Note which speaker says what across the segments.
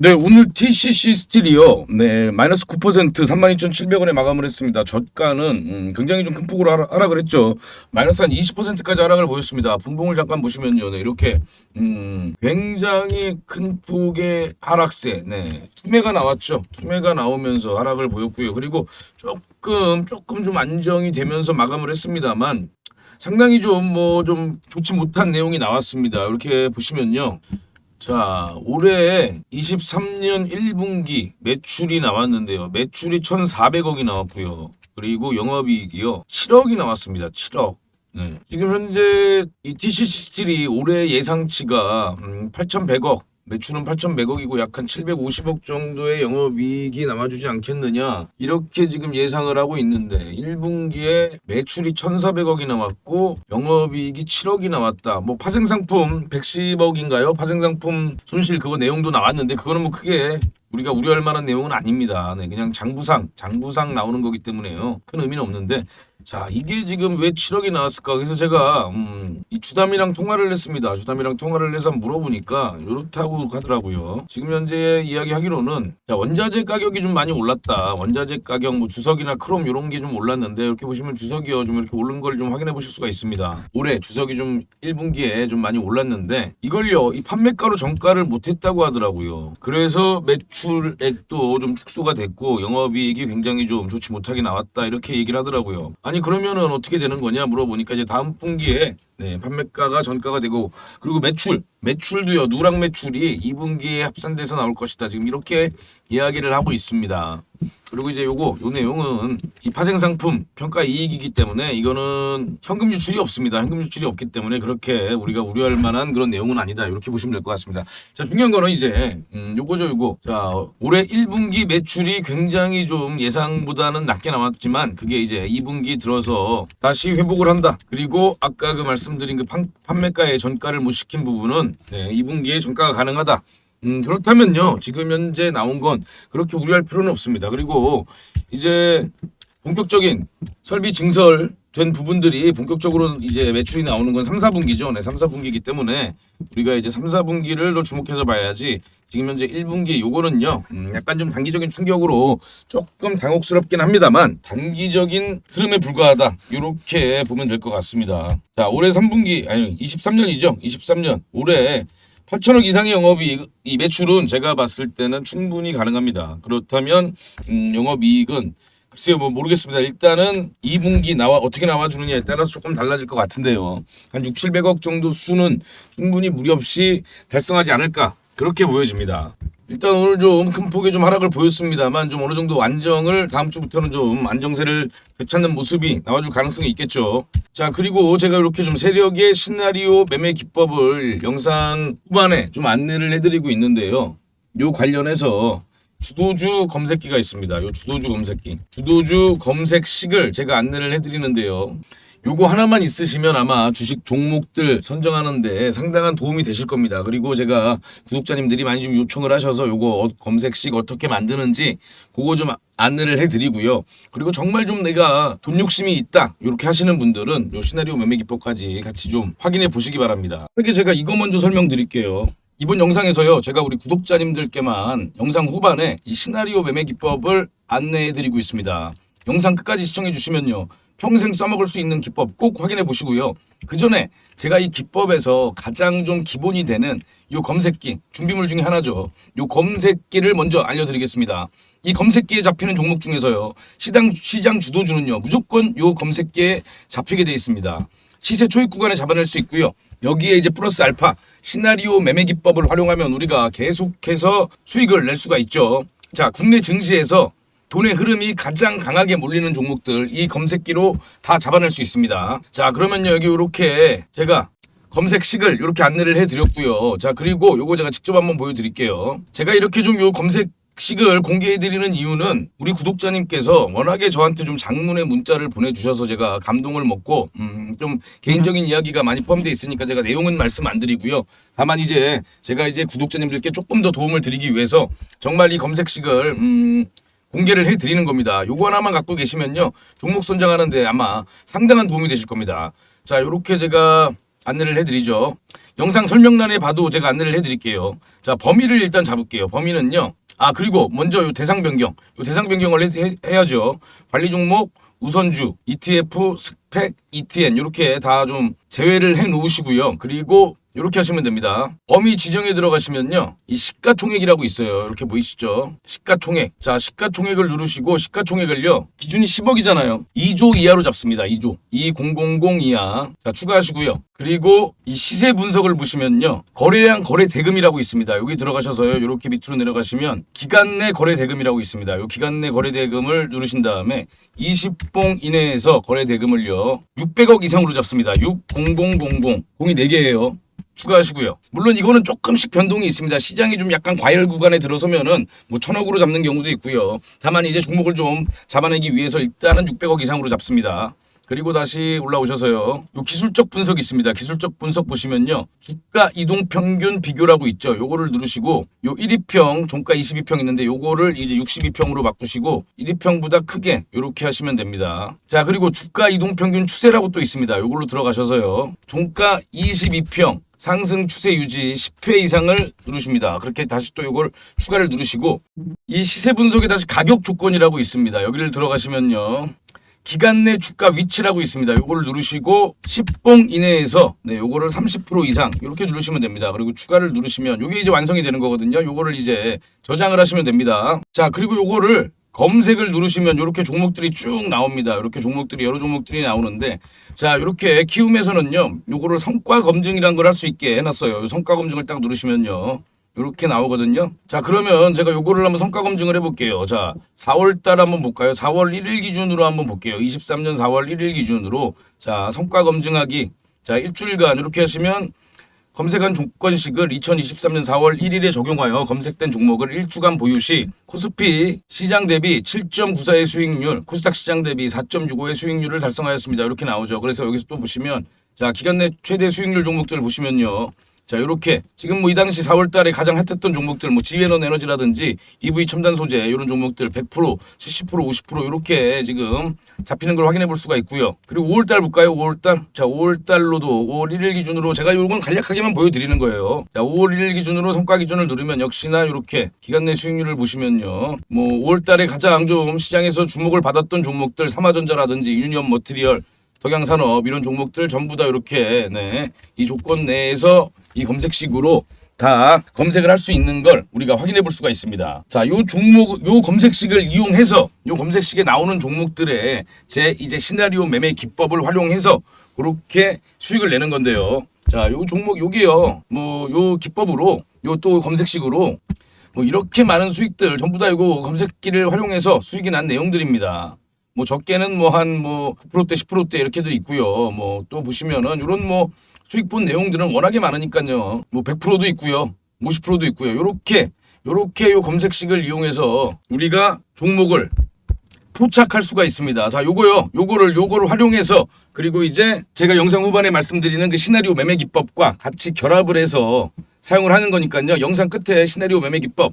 Speaker 1: 네, 오늘 TCC 스틸이요. 네, 마이너스 9% 32,700원에 마감을 했습니다. 저가는 굉장히 좀 큰 폭으로 하락을 했죠. 마이너스 한 20%까지 하락을 보였습니다. 분봉을 잠깐 보시면요. 네, 이렇게 굉장히 큰 폭의 하락세. 네, 투매가 나왔죠. 투매가 나오면서 하락을 보였고요. 그리고 조금 좀 안정이 되면서 마감을 했습니다만 상당히 좀 좋지 못한 내용이 나왔습니다. 이렇게 보시면요. 자, 올해 23년 1분기 매출이 나왔는데요. 매출이 1,400억이 나왔고요. 그리고 영업이익이요. 7억이 나왔습니다. 7억. 네. 지금 현재 이 TCC 스틸이 올해 예상치가 8,100억. 매출은 8,100억이고 약 한 750억 정도의 영업이익이 남아주지 않겠느냐 이렇게 지금 예상을 하고 있는데 1분기에 매출이 1,400억이 나왔고 영업이익이 7억이 나왔다. 뭐 파생상품 110억인가요? 파생상품 손실 그거 내용도 나왔는데 그거는 뭐 크게 우리가 우려할 만한 내용은 아닙니다. 네, 그냥 장부상 나오는 거기 때문에요. 큰 의미는 없는데 자, 이게 지금 왜 7억이 나왔을까? 그래서 제가 이 주담이랑 통화를 했습니다. 주담이랑 통화를 해서 물어보니까 이렇다고 하더라고요. 지금 현재 이야기하기로는 자, 원자재 가격이 좀 많이 올랐다. 원자재 가격 뭐 주석이나 크롬 이런 게 좀 올랐는데 이렇게 보시면 주석이요 좀 이렇게 오른 걸 좀 확인해 보실 수가 있습니다. 올해 주석이 좀 1분기에 좀 많이 올랐는데 이걸요 이 판매가로 정가를 못했다고 하더라고요. 그래서 매출액도 좀 축소가 됐고 영업이익이 굉장히 좀 좋지 못하게 나왔다 이렇게 얘기를 하더라고요. 아니 그러면은 어떻게 되는 거냐 물어보니까 이제 다음 분기에 네, 판매가가 전가가 되고 그리고 매출도요 누락 매출이 2분기에 합산돼서 나올 것이다 지금 이렇게 이야기를 하고 있습니다. 그리고 이제 요 내용은 이 파생상품 평가 이익이기 때문에 이거는 현금 유출이 없습니다. 현금 유출이 없기 때문에 그렇게 우리가 우려할 만한 그런 내용은 아니다. 이렇게 보시면 될 것 같습니다. 자, 중요한 거는 이제 요거. 자, 올해 1분기 매출이 굉장히 좀 예상보다는 낮게 나왔지만 그게 이제 2분기 들어서 다시 회복을 한다. 그리고 아까 그 말씀드린 그 판매가의 전가를 못 시킨 부분은 네, 2분기에 전가가 가능하다. 그렇다면요. 지금 현재 나온 건 그렇게 우려할 필요는 없습니다. 그리고 이제 본격적인 설비 증설된 부분들이 본격적으로 이제 매출이 나오는 건 3, 4분기죠. 네, 3, 4분기이기 때문에 우리가 이제 3, 4분기를 더 주목해서 봐야지 지금 현재 1분기 요거는요. 약간 좀 단기적인 충격으로 조금 당혹스럽긴 합니다만 단기적인 흐름에 불과하다. 이렇게 보면 될 것 같습니다. 자, 올해 3분기 아니 23년이죠. 23년 올해 8천억 이상의 영업이익, 이 매출은 제가 봤을 때는 충분히 가능합니다. 그렇다면 영업이익은 글쎄요 뭐 모르겠습니다. 일단은 2분기 어떻게 나와주느냐에 따라서 조금 달라질 것 같은데요. 한 6, 700억 정도 수는 충분히 무리 없이 달성하지 않을까 그렇게 보여집니다. 일단 오늘 좀 큰 폭의 좀 하락을 보였습니다만 좀 어느 정도 안정을 다음 주부터는 좀 안정세를 되찾는 모습이 나와줄 가능성이 있겠죠. 자, 그리고 제가 이렇게 좀 세력의 시나리오 매매 기법을 영상 후반에 좀 안내를 해드리고 있는데요. 요 관련해서 주도주 검색기가 있습니다. 요 주도주 검색식을 제가 안내를 해드리는데요. 요거 하나만 있으시면 아마 주식 종목들 선정하는데 상당한 도움이 되실 겁니다. 그리고 제가 구독자님들이 많이 좀 요청을 하셔서 요거 검색식 어떻게 만드는지 그거 좀 안내를 해드리고요. 그리고 정말 좀 내가 돈 욕심이 있다 이렇게 하시는 분들은 요 시나리오 매매 기법까지 같이 좀 확인해 보시기 바랍니다. 그렇게 제가 이거 먼저 설명드릴게요. 이번 영상에서요 제가 우리 구독자님들께만 영상 후반에 이 시나리오 매매 기법을 안내해 드리고 있습니다. 영상 끝까지 시청해 주시면요 평생 써먹을 수 있는 기법 꼭 확인해 보시고요. 그 전에 제가 이 기법에서 가장 좀 기본이 되는 요 검색기 준비물 중에 하나죠. 요 검색기를 먼저 알려드리겠습니다. 이 검색기에 잡히는 종목 중에서요 시장 주도주는요 무조건 요 검색기에 잡히게 되어 있습니다. 시세 초입 구간에 잡아낼 수 있고요. 여기에 이제 플러스 알파 시나리오 매매 기법을 활용하면 우리가 계속해서 수익을 낼 수가 있죠. 자, 국내 증시에서 돈의 흐름이 가장 강하게 몰리는 종목들 이 검색기로 다 잡아낼 수 있습니다. 자, 그러면요 여기 이렇게 제가 검색식을 이렇게 안내를 해드렸고요. 자, 그리고 요거 제가 직접 한번 보여드릴게요. 제가 이렇게 좀 요 검색식을 공개해드리는 이유는 우리 구독자님께서 워낙에 저한테 좀 장문의 문자를 보내주셔서 제가 감동을 먹고 좀 개인적인 이야기가 많이 포함되어 있으니까 제가 내용은 말씀 안 드리고요. 다만 이제 제가 이제 구독자님들께 조금 더 도움을 드리기 위해서 정말 이 검색식을 공개를 해드리는 겁니다. 요거 하나만 갖고 계시면요 종목 선정하는데 아마 상당한 도움이 되실 겁니다. 자, 요렇게 제가 안내를 해드리죠. 영상 설명란에 봐도 제가 안내를 해드릴게요. 자, 범위를 일단 잡을게요. 범위는요. 그리고 먼저 요 대상 변경. 요 대상 변경을 해야죠. 관리 종목, 우선주, ETF, 스펙, ETN 이렇게 다 좀 제외를 해 놓으시고요. 그리고 이렇게 하시면 됩니다. 범위 지정에 들어가시면요. 이 시가총액이라고 있어요. 이렇게 보이시죠? 시가총액. 자, 시가총액을 누르시고 시가총액을요. 기준이 10억이잖아요. 2조 이하로 잡습니다. 2조. 2000 이하. 자, 추가하시고요. 그리고 이 시세 분석을 보시면요. 거래량 거래 대금이라고 있습니다. 여기 들어가셔서요. 이렇게 밑으로 내려가시면 기간 내 거래 대금이라고 있습니다. 이 기간 내 거래 대금을 누르신 다음에 20봉 이내에서 거래 대금을요. 600억 이상으로 잡습니다. 60000. 공이 4개예요. 추가하시고요. 물론 이거는 조금씩 변동이 있습니다. 시장이 좀 약간 과열 구간에 들어서면은 뭐 1000억으로 잡는 경우도 있고요. 다만 이제 종목을 좀 잡아내기 위해서 일단은 600억 이상으로 잡습니다. 그리고 다시 올라오셔서요. 요 기술적 분석이 있습니다. 기술적 분석 보시면요. 주가 이동 평균 비교라고 있죠. 요거를 누르시고 요 1위평, 종가 22평 있는데 요거를 이제 62평으로 바꾸시고 1위평보다 크게 요렇게 하시면 됩니다. 자, 그리고 주가 이동 평균 추세라고 또 있습니다. 요걸로 들어가셔서요. 종가 22평 상승 추세 유지 10회 이상을 누르십니다. 그렇게 다시 또 이걸 추가를 누르시고 이 시세 분석에 다시 가격 조건이라고 있습니다. 여기를 들어가시면요. 기간 내 주가 위치라고 있습니다. 요거를 누르시고 10봉 이내에서 요거를 30% 이상 이렇게 누르시면 됩니다. 그리고 추가를 누르시면 요게 이제 완성이 되는 거거든요. 요거를 이제 저장을 하시면 됩니다. 자, 그리고 요거를 검색을 누르시면 이렇게 종목들이 쭉 나옵니다. 이렇게 종목들이 여러 종목들이 나오는데 자, 이렇게 키움에서는요. 요거를 성과 검증이라는 걸 할 수 있게 해놨어요. 성과 검증을 딱 누르시면요. 이렇게 나오거든요. 자, 그러면 제가 요거를 한번 성과 검증을 해볼게요. 자, 4월달 한번 볼까요? 4월 1일 기준으로 한번 볼게요. 23년 4월 1일 기준으로 자, 성과 검증하기. 자, 일주일간 이렇게 하시면 검색한 조건식을 2023년 4월 1일에 적용하여 검색된 종목을 1주간 보유 시 코스피 시장 대비 7.94의 수익률, 코스닥 시장 대비 4.65의 수익률을 달성하였습니다. 이렇게 나오죠. 그래서 여기서 또 보시면 자, 기간 내 최대 수익률 종목들을 보시면요. 자, 이렇게 지금 뭐 이 당시 4월 달에 가장 핫했던 종목들 뭐 지앤원 에너지라든지 EV 첨단 소재 이런 종목들 100%, 70%, 50% 이렇게 지금 잡히는 걸 확인해 볼 수가 있고요. 그리고 5월 달 볼까요? 5월 달. 자, 5월 달로도 5월 1일 기준으로 제가 요건 간략하게만 보여 드리는 거예요. 자, 5월 1일 기준으로 성과 기준을 누르면 역시나 이렇게 기간 내 수익률을 보시면요. 뭐 5월 달에 가장 좀 시장에서 주목을 받았던 종목들 삼화전자라든지 유니온 머티리얼 덕양산업 이런 종목들 전부 다 이렇게 이 조건 내에서 이 검색식으로 다 검색을 할 수 있는 걸 우리가 확인해 볼 수가 있습니다. 자, 요 종목, 요 검색식을 이용해서 요 검색식에 나오는 종목들의 제 이제 시나리오 매매 기법을 활용해서 그렇게 수익을 내는 건데요. 자, 요 종목 요게요. 뭐 요 기법으로 요 또 검색식으로 뭐 이렇게 많은 수익들 전부 다 이거 검색기를 활용해서 수익이 난 내용들입니다. 뭐 적게는 뭐 한 뭐 9%대 10%대 이렇게도 있고요. 뭐 또 보시면은 이런 뭐 수익 본 내용들은 워낙에 많으니까요. 뭐 100%도 있고요. 50%도 있고요. 요렇게 요 검색식을 이용해서 우리가 종목을 포착할 수가 있습니다. 자, 요거를 활용해서 그리고 이제 제가 영상 후반에 말씀드리는 그 시나리오 매매 기법과 같이 결합을 해서 사용을 하는 거니까요. 영상 끝에 시나리오 매매 기법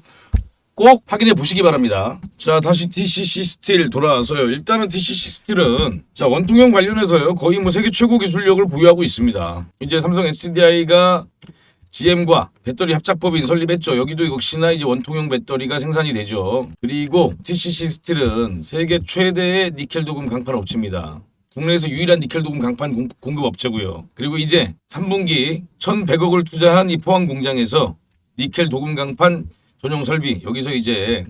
Speaker 1: 꼭 확인해 보시기 바랍니다. 자, 다시 TCC 스틸 돌아와서요. 일단은 TCC 스틸은 자, 원통형 관련해서요. 거의 뭐 세계 최고 기술력을 보유하고 있습니다. 이제 삼성 SDI가 GM과 배터리 합작법인 설립했죠. 여기도 역시나 이제 원통형 배터리가 생산이 되죠. 그리고 TCC 스틸은 세계 최대의 니켈 도금 강판 업체입니다. 국내에서 유일한 니켈 도금 강판 공급 업체고요. 그리고 이제 3분기 1,100억을 투자한 이 포항 공장에서 니켈 도금 강판 전용 설비 여기서 이제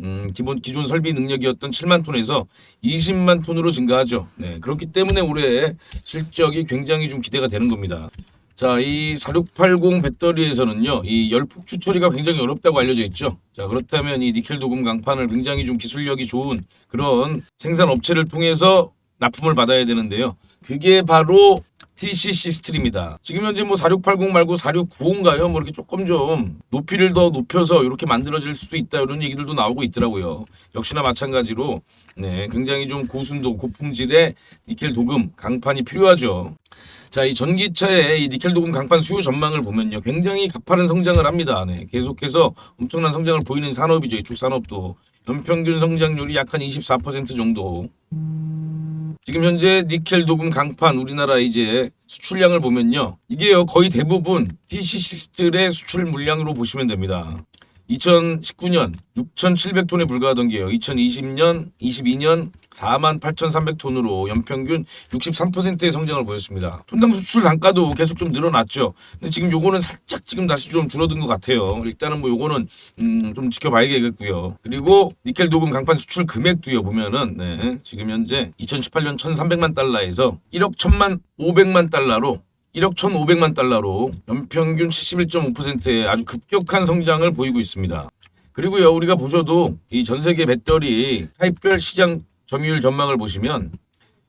Speaker 1: 기존 설비 능력이었던 7만 톤에서 20만 톤으로 증가하죠. 네, 그렇기 때문에 올해 실적이 굉장히 좀 기대가 되는 겁니다. 자, 이 4680 배터리에서는요, 이 열폭주 처리가 굉장히 어렵다고 알려져 있죠. 자, 그렇다면 이 니켈 도금 강판을 굉장히 좀 기술력이 좋은 그런 생산 업체를 통해서 납품을 받아야 되는데요. 그게 바로 TCC 스틸입니다. 지금 현재 뭐 4680 말고 4690인가요? 뭐 이렇게 조금 좀 높이를 더 높여서 이렇게 만들어질 수도 있다 이런 얘기들도 나오고 있더라고요. 역시나 마찬가지로 굉장히 좀 고순도 고품질의 니켈 도금 강판이 필요하죠. 자, 이 전기차의 이 니켈 도금 강판 수요 전망을 보면요, 굉장히 가파른 성장을 합니다. 계속해서 엄청난 성장을 보이는 산업이죠. 이쪽 산업도 연평균 성장률이 약 한 24% 정도. 지금 현재 니켈, 도금, 강판 우리나라 이제 수출량을 보면요. 이게요 거의 대부분 TCC스틸의 수출 물량으로 보시면 됩니다. 2019년 6,700톤에 불과하던 게요. 2020년, 22년 48,300톤으로 연평균 63%의 성장을 보였습니다. 톤당 수출 단가도 계속 좀 늘어났죠. 근데 지금 요거는 살짝 지금 다시 좀 줄어든 것 같아요. 일단은 뭐 요거는 좀 지켜봐야겠고요. 그리고 니켈, 도금, 강판 수출 금액도요 보면은 네, 지금 현재 2018년 1,300만 달러에서 1억 1,500만 달러로 1억 1,500만 달러로 연평균 71.5%의 아주 급격한 성장을 보이고 있습니다. 그리고요, 우리가 보셔도 이 전 세계 배터리 타입별 시장 점유율 전망을 보시면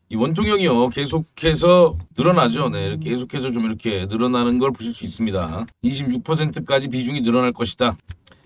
Speaker 1: 이 원통형이요 계속해서 늘어나죠. 네, 계속해서 좀 이렇게 늘어나는 걸 보실 수 있습니다. 26%까지 비중이 늘어날 것이다.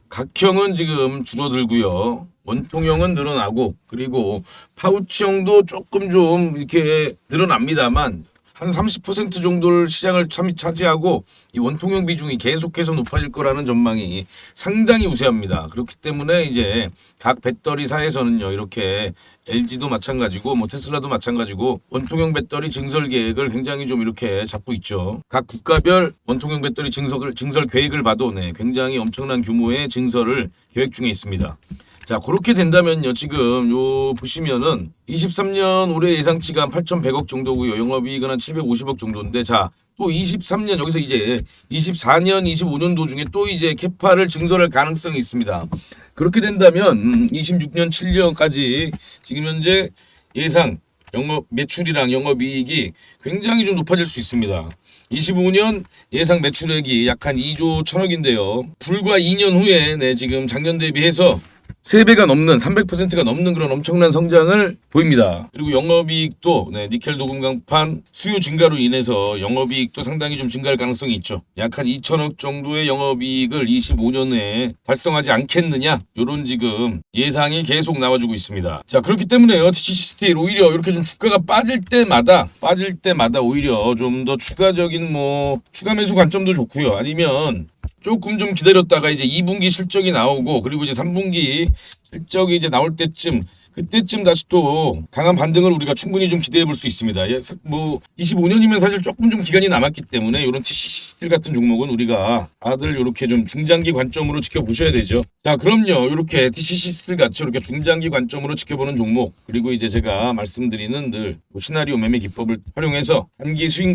Speaker 1: 각형은 지금 줄어들고요. 원통형은 늘어나고 그리고 파우치형도 조금 좀 이렇게 늘어납니다만 한 30% 정도를 시장을 차지하고 이 원통형 비중이 계속해서 높아질 거라는 전망이 상당히 우세합니다. 그렇기 때문에 이제 각 배터리사에서는요 이렇게 LG도 마찬가지고 뭐 테슬라도 마찬가지고 원통형 배터리 증설 계획을 굉장히 좀 이렇게 잡고 있죠. 각 국가별 원통형 배터리 증설 계획을 봐도 네, 굉장히 엄청난 규모의 증설을 계획 중에 있습니다. 자, 그렇게 된다면요. 지금 요 보시면은 23년 올해 예상치가 한 8,100억 정도고요. 영업이익은 한 750억 정도인데 자, 또 23년 여기서 이제 24년, 25년도 중에 또 이제 캐파를 증설할 가능성이 있습니다. 그렇게 된다면 26년, 7년까지 지금 현재 예상 영업 매출이랑 영업이익이 굉장히 좀 높아질 수 있습니다. 25년 예상 매출액이 약 한 2조 1,000억인데요. 불과 2년 후에 네, 지금 작년 대비해서 3배가 넘는 300%가 넘는 그런 엄청난 성장을 보입니다. 그리고 영업이익도 네, 니켈, 도금, 강판 수요 증가로 인해서 영업이익도 상당히 좀 증가할 가능성이 있죠. 약 한 2천억 정도의 영업이익을 25년에 달성하지 않겠느냐 이런 지금 예상이 계속 나와주고 있습니다. 자, 그렇기 때문에요. TCC스틸 오히려 이렇게 좀 주가가 빠질 때마다 오히려 좀 더 추가적인 뭐 추가 매수 관점도 좋고요. 아니면 조금 좀 기다렸다가 이제 2분기 실적이 나오고 그리고 이제 3분기 실적이 이제 나올 때쯤 그때쯤 다시 또 강한 반등을 우리가 충분히 좀 기대해 볼 수 있습니다. 예, 뭐 25년이면 사실 조금 좀 기간이 남았기 때문에 이런 TCC스틸 같은 종목은 우리가 다들 이렇게 좀 중장기 관점으로 지켜보셔야 되죠. 자, 그럼요. 이렇게 TCC스틸 같이 이렇게 중장기 관점으로 지켜보는 종목 그리고 이제 제가 말씀드리는 늘 시나리오 매매 기법을 활용해서 단기 수익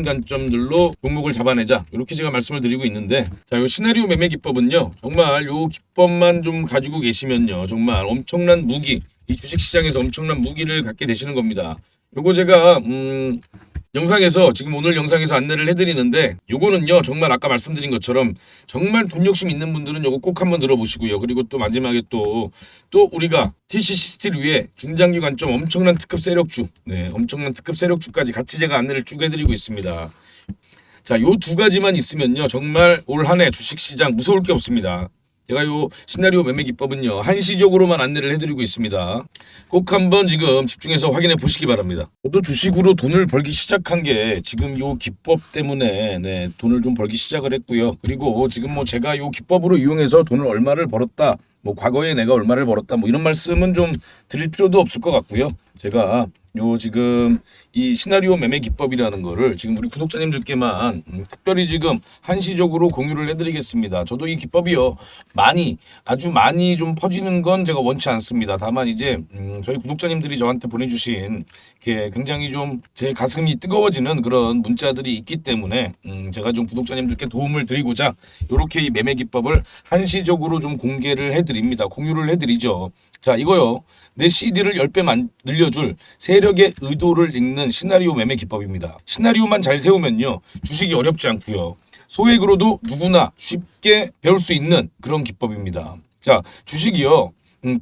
Speaker 1: 관점들로 종목을 잡아내자 이렇게 제가 말씀을 드리고 있는데 자, 이 시나리오 매매 기법은요 정말 이 기법만 좀 가지고 계시면요 정말 엄청난 무기, 이 주식시장에서 엄청난 무기를 갖게 되시는 겁니다. 요거 제가 영상에서 지금 오늘 영상에서 안내를 해드리는데 요거는요 정말 아까 말씀드린 것처럼 정말 돈 욕심 있는 분들은 요거 꼭 한번 들어보시고요. 그리고 또 마지막에 또 우리가 TCC스틸 위에 중장기 관점 엄청난 특급 세력주, 네, 엄청난 특급 세력주까지 같이 제가 안내를 쭉 해드리고 있습니다. 자, 요 두 가지만 있으면요 정말 올 한 해 주식시장 무서울 게 없습니다. 제가 요 시나리오 매매 기법은요 한시적으로만 안내를 해드리고 있습니다. 꼭 한번 지금 집중해서 확인해 보시기 바랍니다. 저도 주식으로 돈을 벌기 시작한 게 지금 요 기법 때문에 네, 돈을 좀 벌기 시작을 했고요. 그리고 지금 뭐 제가 요 기법으로 이용해서 돈을 얼마를 벌었다, 뭐 과거에 내가 얼마를 벌었다, 뭐 이런 말씀은 좀 드릴 필요도 없을 것 같고요. 제가 요 지금 이 시나리오 매매 기법이라는 거를 지금 우리 구독자님들께만 특별히 지금 한시적으로 공유를 해드리겠습니다. 저도 이 기법이요 아주 많이 좀 퍼지는 건 제가 원치 않습니다. 다만 이제 저희 구독자님들이 저한테 보내주신 게 굉장히 좀 제 가슴이 뜨거워지는 그런 문자들이 있기 때문에 제가 좀 구독자님들께 도움을 드리고자 이렇게 이 매매 기법을 한시적으로 좀 공개를 해드립니다. 공유를 해드리죠. 자, 이거요. 내 CD를 10배 늘려줄 세력의 의도를 읽는 시나리오 매매 기법입니다. 시나리오만 잘 세우면요. 주식이 어렵지 않고요. 소액으로도 누구나 쉽게 배울 수 있는 그런 기법입니다. 자, 주식이요.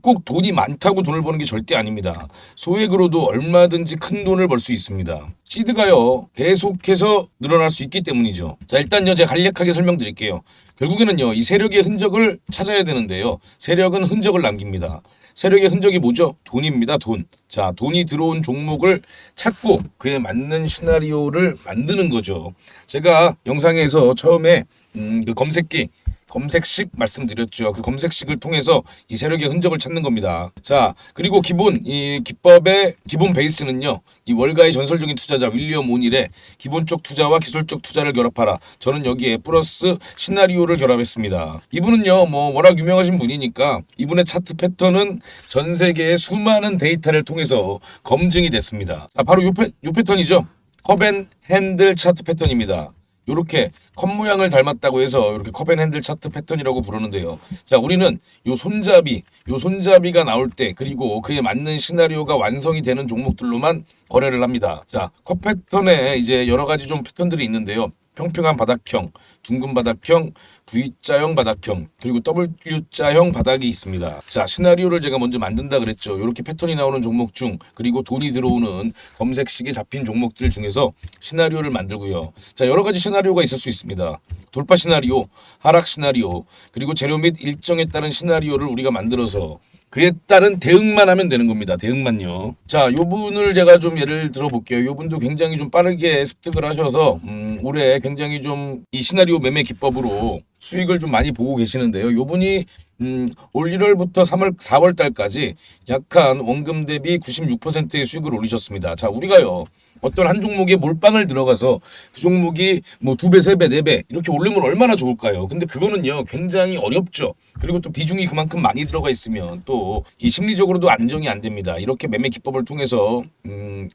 Speaker 1: 꼭 돈이 많다고 돈을 버는 게 절대 아닙니다. 소액으로도 얼마든지 큰 돈을 벌 수 있습니다. 시드가요. 계속해서 늘어날 수 있기 때문이죠. 자, 일단요. 제가 간략하게 설명드릴게요. 결국에는요. 이 세력의 흔적을 찾아야 되는데요. 세력은 흔적을 남깁니다. 세력의 흔적이 뭐죠? 돈입니다. 돈. 자, 돈이 들어온 종목을 찾고 그에 맞는 시나리오를 만드는 거죠. 제가 영상에서 처음에 그 검색기 검색식 말씀드렸죠. 그 검색식을 통해서 이 세력의 흔적을 찾는 겁니다. 자, 그리고 이 기법의 기본 베이스는요. 이 월가의 전설적인 투자자 윌리엄 오닐의 기본적 투자와 기술적 투자를 결합하라. 저는 여기에 플러스 시나리오를 결합했습니다. 이분은요, 뭐 워낙 유명하신 분이니까 이분의 차트 패턴은 전 세계의 수많은 데이터를 통해서 검증이 됐습니다. 바로 요 패턴이죠. 컵앤핸들 차트 패턴입니다. 요렇게 컵 모양을 닮았다고 해서 이렇게 컵앤핸들 차트 패턴이라고 부르는데요. 자, 우리는 요 손잡이가 나올 때 그리고 그에 맞는 시나리오가 완성이 되는 종목들로만 거래를 합니다. 자, 컵 패턴에 이제 여러 가지 좀 패턴들이 있는데요. 평평한 바닥형, 둥근 바닥형, V자형 바닥형, 그리고 W자형 바닥이 있습니다. 자, 시나리오를 제가 먼저 만든다 그랬죠. 이렇게 패턴이 나오는 종목 중, 그리고 돈이 들어오는 검색식에 잡힌 종목들 중에서 시나리오를 만들고요. 자, 여러 가지 시나리오가 있을 수 있습니다. 돌파 시나리오, 하락 시나리오, 그리고 재료 및 일정에 따른 시나리오를 우리가 만들어서 그에 따른 대응만 하면 되는 겁니다. 대응만요. 자, 요 분을 제가 좀 예를 들어 볼게요. 요 분도 굉장히 좀 빠르게 습득을 하셔서 올해 굉장히 좀 이 시나리오 매매 기법으로 수익을 좀 많이 보고 계시는데요. 요 분이 올 1월부터 4월 달까지 약한 원금 대비 96%의 수익을 올리셨습니다. 자, 우리가요. 어떤 한 종목에 몰빵을 들어가서 그 종목이 뭐 2배, 3배, 4배 이렇게 오르면 얼마나 좋을까요? 근데 그거는요 굉장히 어렵죠. 그리고 또 비중이 그만큼 많이 들어가 있으면 또 이 심리적으로도 안정이 안 됩니다. 이렇게 매매 기법을 통해서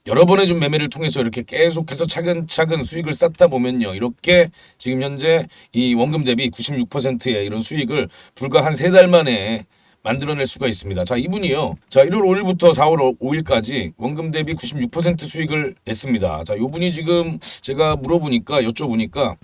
Speaker 1: 여러 번의 좀 매매를 통해서 이렇게 계속해서 차근차근 수익을 쌓다 보면요. 이렇게 지금 현재 이 원금 대비 96%의 이런 수익을 불과 한 3달 만에 만들어낼 수가 있습니다. 자, 이분이요. 자, 1월 5일부터 4월 5일까지 원금 대비 96% 수익을 냈습니다. 자, 요분이 지금 제가 여쭤보니까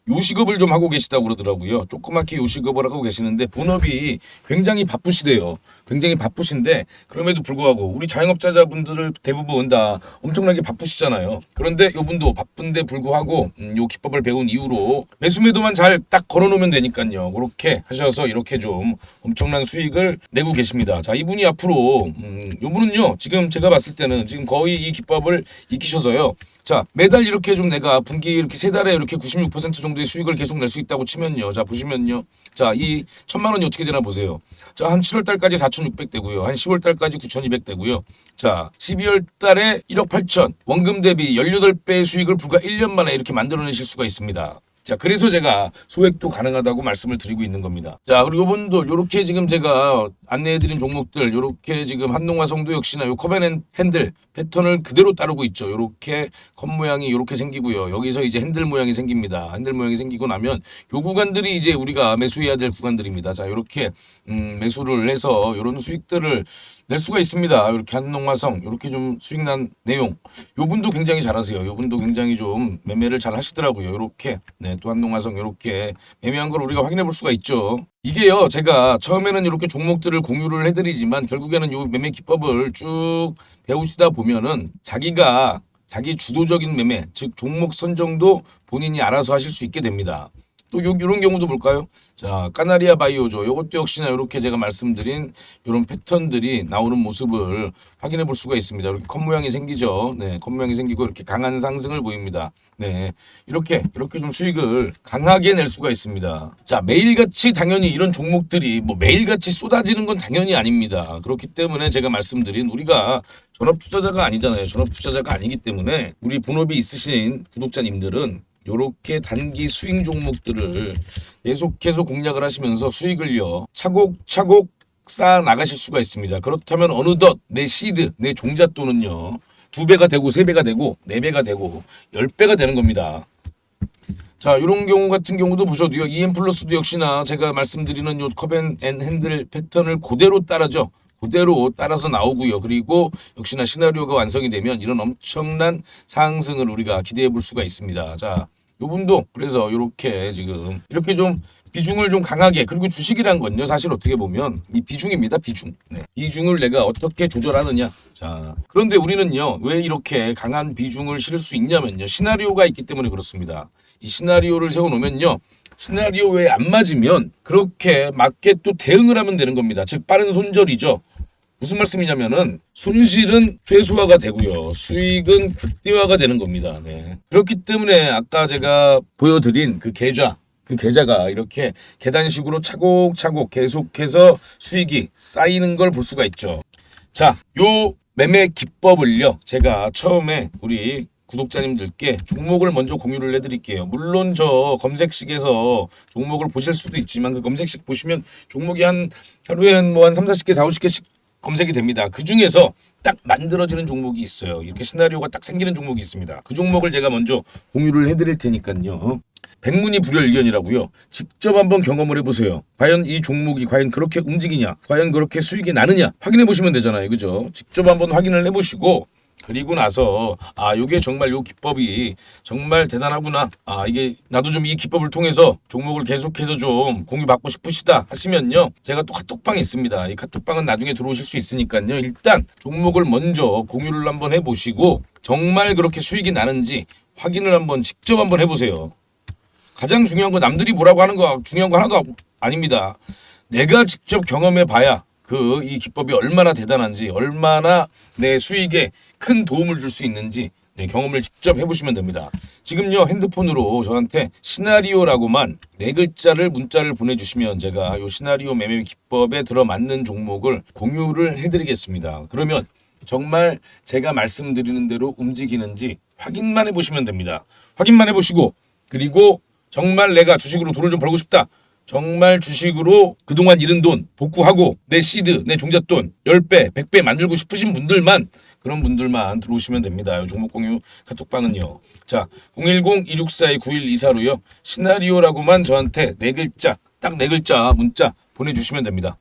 Speaker 1: 요식업을 좀 하고 계시다고 그러더라고요. 조그맣게 요식업을 하고 계시는데 본업이 굉장히 바쁘시대요. 굉장히 바쁘신데 그럼에도 불구하고 우리 자영업자분들 대부분 다 엄청나게 바쁘시잖아요. 그런데 요분도 바쁜데 불구하고 요 기법을 배운 이후로 매수매도만 잘 딱 걸어놓으면 되니까요. 그렇게 하셔서 이렇게 좀 엄청난 수익을 내고 계십니다. 자, 이분이 앞으로 요분은요. 지금 제가 봤을 때는 지금 거의 이 기법을 익히셔서요. 자, 매달 이렇게 좀 내가 분기 이렇게 3달에 이렇게 96% 정도의 수익을 계속 낼 수 있다고 치면요. 자, 보시면요. 자, 이 1,000만 원이 어떻게 되나 보세요. 자, 한 7월 달까지 4,600 되고요. 한 10월 달까지 9,200 되고요. 자, 12월 달에 1억 8천. 원금 대비 18배의 수익을 불과 1년 만에 이렇게 만들어내실 수가 있습니다. 자, 그래서 제가 소액도 가능하다고 말씀을 드리고 있는 겁니다. 자, 그리고 이분도 요렇게 지금 제가 안내해드린 종목들 요렇게 지금 한농화성도 역시나 요 컵앤핸들 패턴을 그대로 따르고 있죠. 요렇게 컵 모양이 요렇게 생기고요. 여기서 이제 핸들 모양이 생깁니다. 핸들 모양이 생기고 나면 요 구간들이 이제 우리가 매수해야 될 구간들입니다. 자, 요렇게 매수를 해서 요런 수익들을 낼 수가 있습니다. 이렇게 한농화성 이렇게 좀 수익 난 내용. 요 분도 굉장히 잘하세요. 요 분도 굉장히 좀 매매를 잘 하시더라고요. 요렇게 또 한농화성 이렇게 매매한 걸 우리가 확인해 볼 수가 있죠. 이게요. 제가 처음에는 이렇게 종목들을 공유를 해드리지만 결국에는 요 매매 기법을 쭉 배우시다 보면은 자기 주도적인 매매, 즉 종목 선정도 본인이 알아서 하실 수 있게 됩니다. 또 이런 경우도 볼까요? 자, 까나리아 바이오죠. 이것도 역시나 이렇게 제가 말씀드린 이런 패턴들이 나오는 모습을 확인해 볼 수가 있습니다. 이렇게 컵 모양이 생기죠. 네, 컵 모양이 생기고 이렇게 강한 상승을 보입니다. 네, 이렇게 좀 수익을 강하게 낼 수가 있습니다. 자, 매일같이 당연히 이런 종목들이 뭐 매일같이 쏟아지는 건 당연히 아닙니다. 그렇기 때문에 제가 말씀드린 우리가 전업 투자자가 아니잖아요. 전업 투자자가 아니기 때문에 우리 본업이 있으신 구독자님들은 요렇게 단기 수익 종목들을 계속해서 공략을 하시면서 수익을요 차곡차곡 쌓아 나가실 수가 있습니다. 그렇다면 어느덧 내 시드, 내 종잣돈은요 2배가 되고 3배가 되고 4배가 되고 10배가 되는 겁니다. 자, 이런 경우 같은 경우도 보셔도요. EM 플러스도 역시나 제가 말씀드리는 요 컵앤핸들 패턴을 그대로 따라죠. 그대로 따라서 나오고요. 그리고 역시나 시나리오가 완성이 되면 이런 엄청난 상승을 우리가 기대해 볼 수가 있습니다. 자, 요분도 그래서 이렇게 지금 이렇게 좀 비중을 좀 강하게, 그리고 주식이란 건요 사실 어떻게 보면 이 비중입니다. 비중. 네. 비중을 내가 어떻게 조절하느냐. 자, 그런데 우리는요 왜 이렇게 강한 비중을 실을 수 있냐면요 시나리오가 있기 때문에 그렇습니다. 이 시나리오를 세워놓으면요 시나리오에 안 맞으면 그렇게 맞게 또 대응을 하면 되는 겁니다. 즉 빠른 손절이죠. 무슨 말씀이냐면은 손실은 최소화가 되고요. 수익은 극대화가 되는 겁니다. 네. 그렇기 때문에 아까 제가 보여드린 그 계좌, 그 계좌가 이렇게 계단식으로 차곡차곡 계속해서 수익이 쌓이는 걸 볼 수가 있죠. 자, 요 매매 기법을요, 제가 처음에 우리 구독자님들께 종목을 먼저 공유를 해드릴게요. 물론 저 검색식에서 종목을 보실 수도 있지만 그 검색식 보시면 종목이 하루에 한 3, 40개, 4, 50개씩 검색이 됩니다. 그 중에서 딱 만들어지는 종목이 있어요. 이렇게 시나리오가 딱 생기는 종목이 있습니다. 그 종목을 제가 먼저 공유를 해드릴 테니까요. 백문이불여일견이라고요. 직접 한번 경험을 해보세요. 과연 이 종목이 과연 그렇게 움직이냐, 과연 그렇게 수익이 나느냐 확인해 보시면 되잖아요. 그죠? 직접 한번 확인을 해보시고 그리고 나서 요게 정말 요 기법이 정말 대단하구나. 이게 나도 좀 이 기법을 통해서 종목을 계속해서 좀 공유받고 싶으시다 하시면요. 제가 또 카톡방이 있습니다. 이 카톡방은 나중에 들어오실 수 있으니까요. 일단 종목을 먼저 공유를 한번 해보시고 정말 그렇게 수익이 나는지 확인을 한번 직접 한번 해보세요. 가장 중요한 건 남들이 뭐라고 하는 거 중요한 거 하나도 아닙니다. 내가 직접 경험해 봐야 이 기법이 얼마나 대단한지, 얼마나 내 수익에 큰 도움을 줄 수 있는지 경험을 직접 해보시면 됩니다. 지금요 핸드폰으로 저한테 시나리오라고만 4글자를 문자를 보내주시면 제가 이 시나리오 매매 기법에 들어맞는 종목을 공유를 해드리겠습니다. 그러면 정말 제가 말씀드리는 대로 움직이는지 확인만 해보시면 됩니다. 확인만 해보시고 그리고 정말 내가 주식으로 돈을 좀 벌고 싶다. 정말 주식으로 그동안 잃은 돈 복구하고 내 시드, 내 종잣돈 10배, 100배 만들고 싶으신 분들만 그런 분들만 들어오시면 됩니다. 요 종목 공유 카톡방은요. 자, 010-2642-9124로요. 시나리오라고만 저한테 4글자, 딱 4글자 문자 보내주시면 됩니다.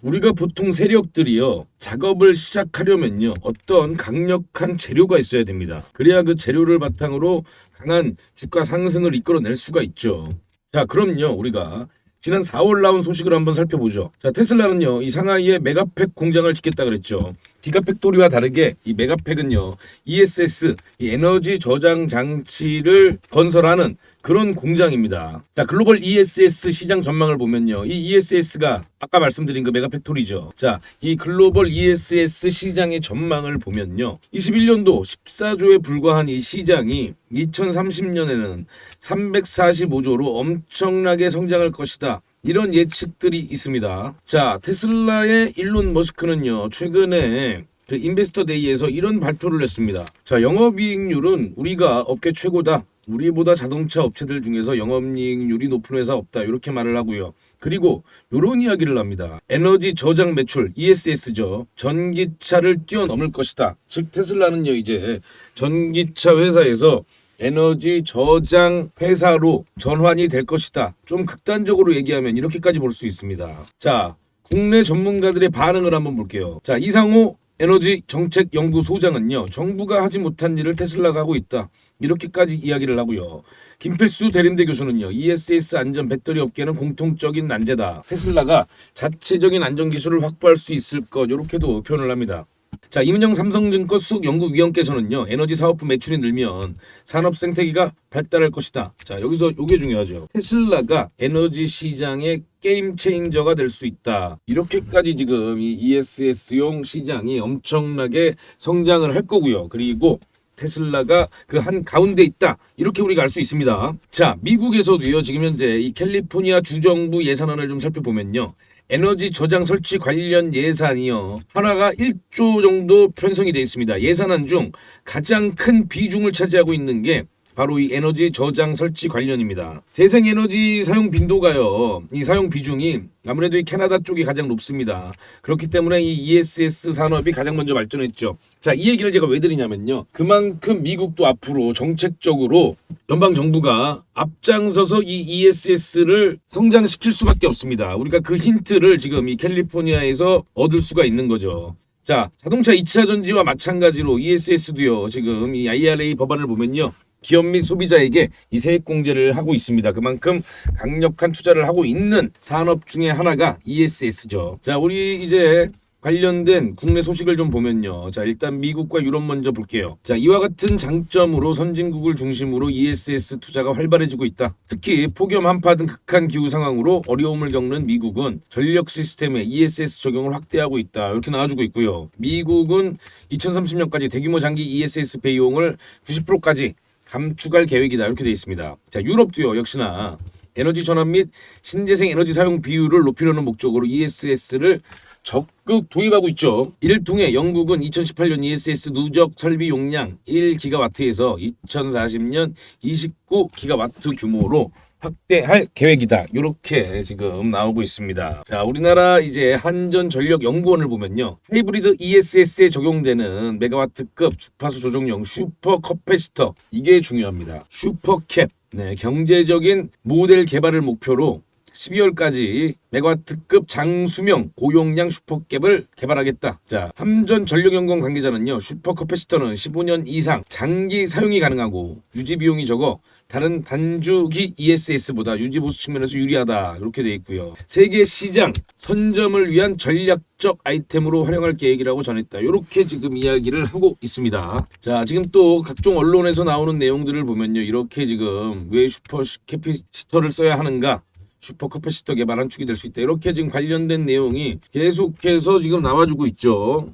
Speaker 1: 우리가 보통 세력들이요. 작업을 시작하려면요. 어떤 강력한 재료가 있어야 됩니다. 그래야 그 재료를 바탕으로 강한 주가 상승을 이끌어낼 수가 있죠. 자, 그럼요. 우리가 지난 4월 나온 소식을 한번 살펴보죠. 자, 테슬라는요. 이 상하이에 메가팩 공장을 짓겠다 그랬죠. 기가팩토리와 다르게 이 메가팩은요. ESS, 이 에너지 저장 장치를 건설하는 그런 공장입니다. 자, 글로벌 ESS 시장 전망을 보면요. 이 ESS가 아까 말씀드린 그 메가팩토리죠. 자, 이 글로벌 ESS 시장의 전망을 보면요. 21년도 14조에 불과한 이 시장이 2030년에는 345조로 엄청나게 성장할 것이다. 이런 예측들이 있습니다. 자, 테슬라의 일론 머스크는요. 최근에 그 인베스터 데이에서 이런 발표를 했습니다. 자, 영업이익률은 우리가 업계 최고다. 우리보다 자동차 업체들 중에서 영업이익률이 높은 회사 없다. 이렇게 말을 하고요. 그리고 이런 이야기를 합니다. 에너지 저장 매출 ESS죠. 전기차를 뛰어넘을 것이다. 즉 테슬라는요. 이제 전기차 회사에서 에너지 저장 회사로 전환이 될 것이다. 좀 극단적으로 얘기하면 이렇게까지 볼 수 있습니다. 자, 국내 전문가들의 반응을 한번 볼게요. 자, 이상호 에너지 정책 연구소장은요. 정부가 하지 못한 일을 테슬라가 하고 있다. 이렇게까지 이야기를 하고요. 김필수 대림대 교수는요. ESS 안전 배터리 업계는 공통적인 난제다. 테슬라가 자체적인 안전 기술을 확보할 수 있을 것 이렇게도 표현을 합니다. 자, 이문영 삼성증권 수석연구위원께서는요. 에너지 사업부 매출이 늘면 산업 생태계가 발달할 것이다. 자, 여기서 이게 중요하죠. 테슬라가 에너지 시장의 게임 체인저가 될 수 있다. 이렇게까지 지금 이 ESS용 시장이 엄청나게 성장을 할 거고요. 그리고 테슬라가 그 한 가운데 있다. 이렇게 우리가 알 수 있습니다. 자, 미국에서도요. 지금 현재 이 캘리포니아 주정부 예산안을 좀 살펴보면요. 에너지 저장 설치 관련 예산이요. 하나가 1조 정도 편성이 되어 있습니다. 예산안 중 가장 큰 비중을 차지하고 있는 게 바로 이 에너지 저장 설치 관련입니다. 재생에너지 사용 빈도가요. 이 사용 비중이 아무래도 이 캐나다 쪽이 가장 높습니다. 그렇기 때문에 이 ESS 산업이 가장 먼저 발전했죠. 자, 이 얘기를 제가 왜 드리냐면요. 그만큼 미국도 앞으로 정책적으로 연방정부가 앞장서서 이 ESS를 성장시킬 수밖에 없습니다. 우리가 그 힌트를 지금 이 캘리포니아에서 얻을 수가 있는 거죠. 자, 자동차 2차 전지와 마찬가지로 ESS도요. 지금 이 IRA 법안을 보면요. 기업 및 소비자에게 이 세액공제를 하고 있습니다. 그만큼 강력한 투자를 하고 있는 산업 중에 하나가 ESS죠. 자, 우리 이제 관련된 국내 소식을 좀 보면요. 자, 일단 미국과 유럽 먼저 볼게요. 자, 이와 같은 장점으로 선진국을 중심으로 ESS 투자가 활발해지고 있다. 특히 폭염, 한파 등 극한 기후 상황으로 어려움을 겪는 미국은 전력 시스템에 ESS 적용을 확대하고 있다. 이렇게 나와주고 있고요. 미국은 2030년까지 대규모 장기 ESS 비용을 90%까지 감축할 계획이다. 이렇게 되어 있습니다. 자, 유럽도요. 역시나 에너지 전환 및 신재생 에너지 사용 비율을 높이려는 목적으로 ESS를 적극 도입하고 있죠. 이를 통해 영국은 2018년 ESS 누적 설비 용량 1기가와트에서 2040년 29기가와트 규모로 확대할 계획이다. 이렇게 지금 나오고 있습니다. 자, 우리나라 이제 한전전력연구원을 보면요. 하이브리드 ESS에 적용되는 메가와트급 주파수 조정용 슈퍼 커패시터, 이게 중요합니다. 슈퍼캡. 네, 경제적인 모델 개발을 목표로 12월까지 메가와트급 장수명 고용량 슈퍼캡을 개발하겠다. 자, 한전전력연구원 관계자는요. 슈퍼커패시터는 15년 이상 장기 사용이 가능하고 유지 비용이 적어 다른 단주기 ESS보다 유지 보수 측면에서 유리하다. 이렇게 돼 있고요. 세계 시장 선점을 위한 전략적 아이템으로 활용할 계획이라고 전했다. 이렇게 지금 이야기를 하고 있습니다. 자, 지금 또 각종 언론에서 나오는 내용들을 보면요. 이렇게 지금 왜 슈퍼캐피시터를 써야 하는가? 슈퍼커패시터 개발한 축이 될 수 있다. 이렇게 지금 관련된 내용이 계속해서 지금 나와주고 있죠.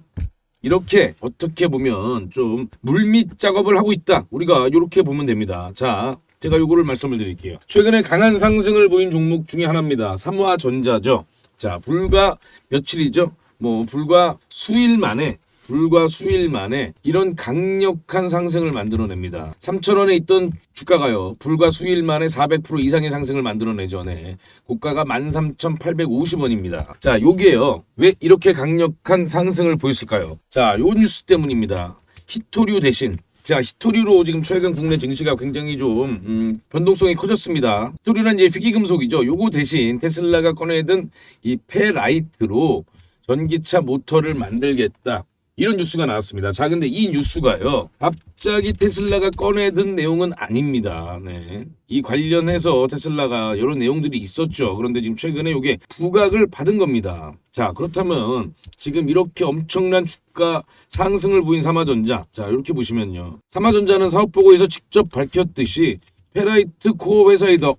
Speaker 1: 이렇게 어떻게 보면 좀 물밑 작업을 하고 있다. 우리가 이렇게 보면 됩니다. 자, 제가 요거를 말씀을 드릴게요. 최근에 강한 상승을 보인 종목 중에 하나입니다. 삼화전자죠. 자, 불과 며칠이죠. 불과 수일 만에 이런 강력한 상승을 만들어냅니다. 3,000원에 있던 주가가요. 불과 수일 만에 400% 이상의 상승을 만들어내죠. 네. 고가가 13,850원입니다. 자, 요게요. 왜 이렇게 강력한 상승을 보였을까요? 자, 요 뉴스 때문입니다. 히토류 대신 자, 히토류로 지금 최근 국내 증시가 굉장히 좀 변동성이 커졌습니다. 히토류는 이제 희귀금속이죠. 요거 대신 테슬라가 꺼내든 이 페라이트로 전기차 모터를 만들겠다. 이런 뉴스가 나왔습니다. 자, 근데 이 뉴스가요. 갑자기 테슬라가 꺼내든 내용은 아닙니다. 네. 이 관련해서 테슬라가 여러 내용들이 있었죠. 그런데 지금 최근에 이게 부각을 받은 겁니다. 자, 그렇다면 지금 이렇게 엄청난 주가 상승을 보인 삼화전자. 자, 이렇게 보시면요. 삼화전자는 사업보고에서 직접 밝혔듯이 페라이트 코어 회사이다.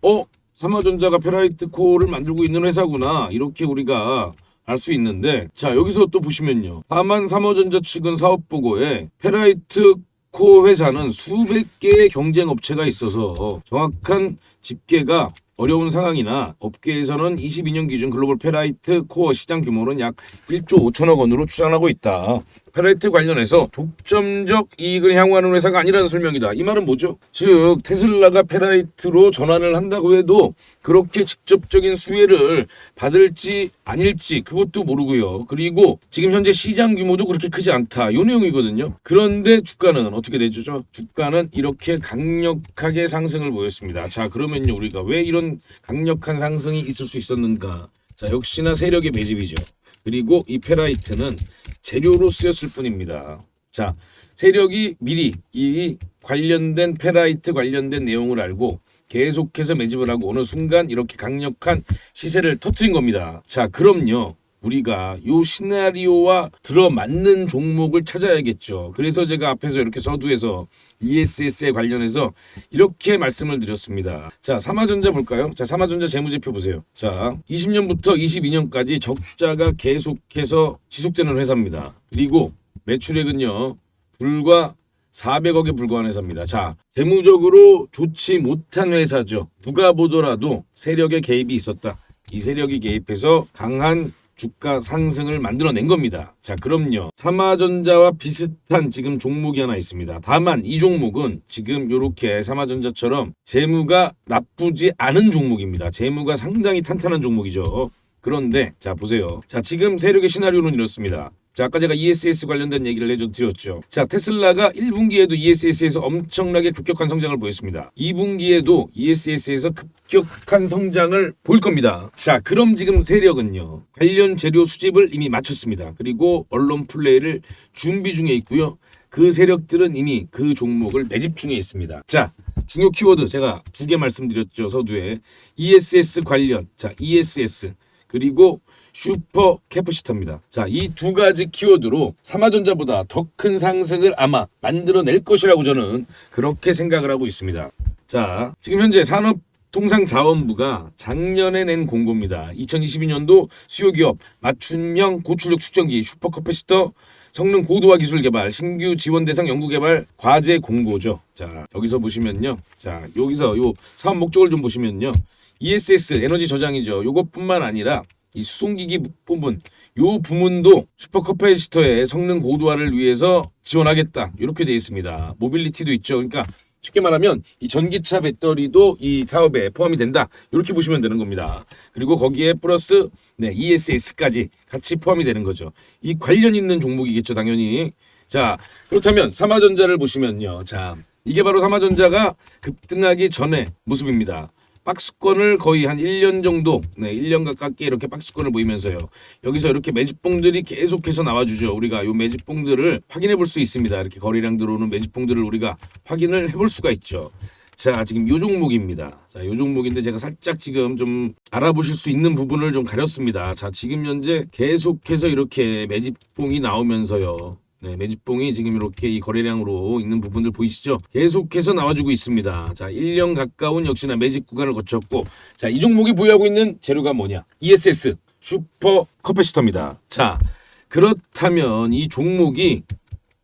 Speaker 1: 삼화전자가 페라이트 코어를 만들고 있는 회사구나. 이렇게 우리가 알 수 있는데, 자, 여기서 또 보시면요. 다만 삼화전자 측은 사업보고에 페라이트 코어 회사는 수백 개의 경쟁 업체가 있어서 정확한 집계가 어려운 상황이나 업계에서는 22년 기준 글로벌 페라이트 코어 시장 규모는 약 1조 5천억 원으로 추산하고 있다. 페라이트 관련해서 독점적 이익을 향후하는 회사가 아니라는 설명이다. 이 말은 뭐죠? 즉 테슬라가 페라이트로 전환을 한다고 해도 그렇게 직접적인 수혜를 받을지 아닐지 그것도 모르고요. 그리고 지금 현재 시장 규모도 그렇게 크지 않다. 이 내용이거든요. 그런데 주가는 어떻게 되죠? 주가는 이렇게 강력하게 상승을 보였습니다. 자, 그러면요, 우리가 왜 이런 강력한 상승이 있을 수 있었는가? 자, 역시나 세력의 배집이죠. 그리고 이 페라이트는 재료로 쓰였을 뿐입니다. 자, 세력이 미리 이 관련된 페라이트 관련된 내용을 알고 계속해서 매집을 하고 어느 순간 이렇게 강력한 시세를 터뜨린 겁니다. 자, 그럼요. 우리가 요 시나리오와 들어맞는 종목을 찾아야겠죠. 그래서 제가 앞에서 이렇게 서두에서 ESS에 관련해서 이렇게 말씀을 드렸습니다. 자, 삼화전자 볼까요? 자, 삼화전자 재무제표 보세요. 자, 20년부터 22년까지 적자가 계속해서 지속되는 회사입니다. 그리고 매출액은요, 불과 400억에 불과한 회사입니다. 자, 재무적으로 좋지 못한 회사죠. 누가 보더라도 세력의 개입이 있었다. 이 세력이 개입해서 강한 주가 상승을 만들어낸 겁니다. 자, 그럼요. 삼화전자와 비슷한 지금 종목이 하나 있습니다. 다만 이 종목은 지금 이렇게 삼화전자처럼 재무가 나쁘지 않은 종목입니다. 재무가 상당히 탄탄한 종목이죠. 그런데 자, 보세요. 자, 지금 세력의 시나리오는 이렇습니다. 자, 아까 제가 ESS 관련된 얘기를 해드렸죠. 자, 테슬라가 1분기에도 ESS에서 엄청나게 급격한 성장을 보였습니다. 2분기에도 ESS에서 급격한 성장을 보일 겁니다. 자, 그럼 지금 세력은요, 관련 재료 수집을 이미 마쳤습니다. 그리고 언론 플레이를 준비 중에 있고요. 그 세력들은 이미 그 종목을 매집 중에 있습니다. 자, 중요 키워드 제가 2개 말씀드렸죠. 서두에 ESS 관련, 자, ESS 그리고 슈퍼 캐퍼시터입니다. 자, 이 두 가지 키워드로 삼화전자보다 더 큰 상승을 아마 만들어낼 것이라고 저는 그렇게 생각을 하고 있습니다. 자, 지금 현재 산업통상자원부가 작년에 낸 공고입니다. 2022년도 수요기업 맞춤형 고출력 축전기 슈퍼커패시터 성능 고도화 기술 개발 신규 지원 대상 연구 개발 과제 공고죠. 자, 여기서 보시면요. 자, 여기서 요 사업 목적을 좀 보시면요. ESS 에너지 저장이죠. 요것뿐만 아니라 이 수송기기 부분, 요 부문도 슈퍼커패시터의 성능 고도화를 위해서 지원하겠다. 이렇게 되어 있습니다. 모빌리티도 있죠. 그러니까 쉽게 말하면 이 전기차 배터리도 이 사업에 포함이 된다. 이렇게 보시면 되는 겁니다. 그리고 거기에 플러스 ESS까지 같이 포함이 되는 거죠. 이 관련 있는 종목이겠죠, 당연히. 자, 그렇다면 삼화전자를 보시면요. 자, 이게 바로 삼화전자가 급등하기 전의 모습입니다. 박스권을 거의 한 1년 정도, 1년 가깝게 이렇게 박스권을 보이면서요. 여기서 이렇게 매집봉들이 계속해서 나와주죠. 우리가 요 매집봉들을 확인해 볼 수 있습니다. 이렇게 거래량 들어오는 매집봉들을 우리가 확인을 해볼 수가 있죠. 자, 지금 요 종목입니다. 자, 요 종목인데 제가 살짝 지금 좀 알아보실 수 있는 부분을 좀 가렸습니다. 자, 지금 현재 계속해서 이렇게 매집봉이 나오면서요. 매집봉이 지금 이렇게 이 거래량으로 있는 부분들 보이시죠? 계속해서 나와주고 있습니다. 자, 1년 가까운 역시나 매집 구간을 거쳤고, 자, 이 종목이 보유하고 있는 재료가 뭐냐? ESS 슈퍼 커패시터입니다. 자, 그렇다면 이 종목이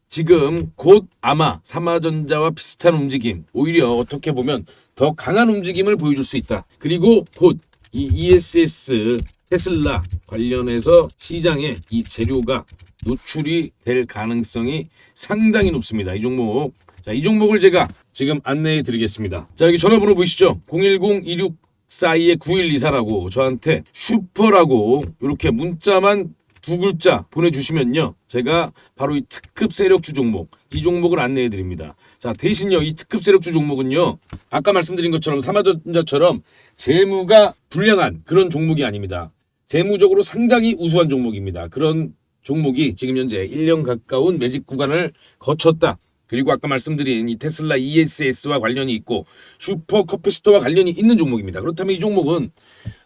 Speaker 1: 지금 곧 아마 삼화전자와 비슷한 움직임, 오히려 어떻게 보면 더 강한 움직임을 보여줄 수 있다. 그리고 곧 이 ESS 테슬라 관련해서 시장에 이 재료가 노출이 될 가능성이 상당히 높습니다. 이 종목. 자, 이 종목을 제가 지금 안내해 드리겠습니다. 자, 여기 전화번호 보이시죠? 010-2642-9124라고 저한테 슈퍼라고 이렇게 문자만 두 글자 보내주시면요. 제가 바로 이 특급 세력주 종목, 이 종목을 안내해 드립니다. 자, 대신요, 이 특급 세력주 종목은요, 아까 말씀드린 것처럼 삼화전자처럼 재무가 불량한 그런 종목이 아닙니다. 재무적으로 상당히 우수한 종목입니다. 그런 종목이 지금 현재 1년 가까운 매집 구간을 거쳤다. 그리고 아까 말씀드린 이 테슬라 ESS와 관련이 있고 슈퍼 커패시터와 관련이 있는 종목입니다. 그렇다면 이 종목은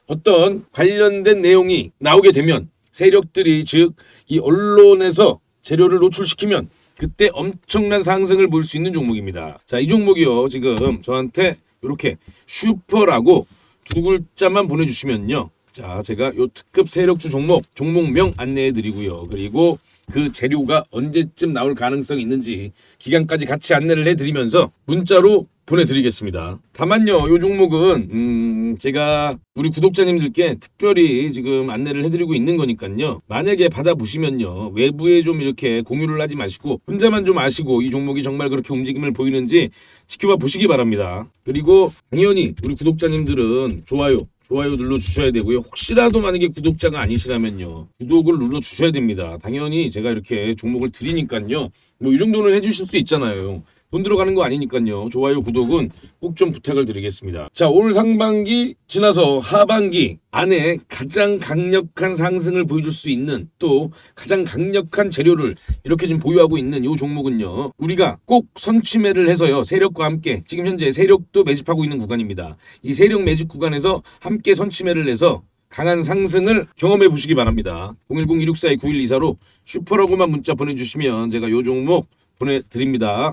Speaker 1: 어떤 관련된 내용이 나오게 되면 세력들이 즉 이 언론에서 재료를 노출시키면 그때 엄청난 상승을 볼 수 있는 종목입니다. 자, 이 종목이요. 지금 저한테 이렇게 슈퍼라고 두 글자만 보내주시면요. 자, 제가 요 특급 세력주 종목명 안내해 드리고요. 그리고 그 재료가 언제쯤 나올 가능성이 있는지 기간까지 같이 안내를 해 드리면서 문자로 보내드리겠습니다. 다만요, 요 종목은 제가 우리 구독자님들께 특별히 지금 안내를 해드리고 있는 거니까요. 만약에 받아보시면요, 외부에 좀 이렇게 공유를 하지 마시고 혼자만 좀 아시고 이 종목이 정말 그렇게 움직임을 보이는지 지켜봐 보시기 바랍니다. 그리고 당연히 우리 구독자님들은 좋아요 눌러주셔야 되고요. 혹시라도 만약에 구독자가 아니시라면요, 구독을 눌러주셔야 됩니다. 당연히 제가 이렇게 종목을 드리니까요, 뭐 이 정도는 해주실 수 있잖아요. 돈 들어가는 거 아니니까요. 좋아요, 구독은 꼭 좀 부탁을 드리겠습니다. 자, 올 상반기 지나서 하반기 안에 가장 강력한 상승을 보여줄 수 있는 또 가장 강력한 재료를 이렇게 지금 보유하고 있는 이 종목은요. 우리가 꼭 선취매를 해서요. 세력과 함께 지금 현재 세력도 매집하고 있는 구간입니다. 이 세력 매집 구간에서 함께 선취매를 해서 강한 상승을 경험해 보시기 바랍니다. 010-2642-9124로 슈퍼라고만 문자 보내주시면 제가 이 종목 보내드립니다.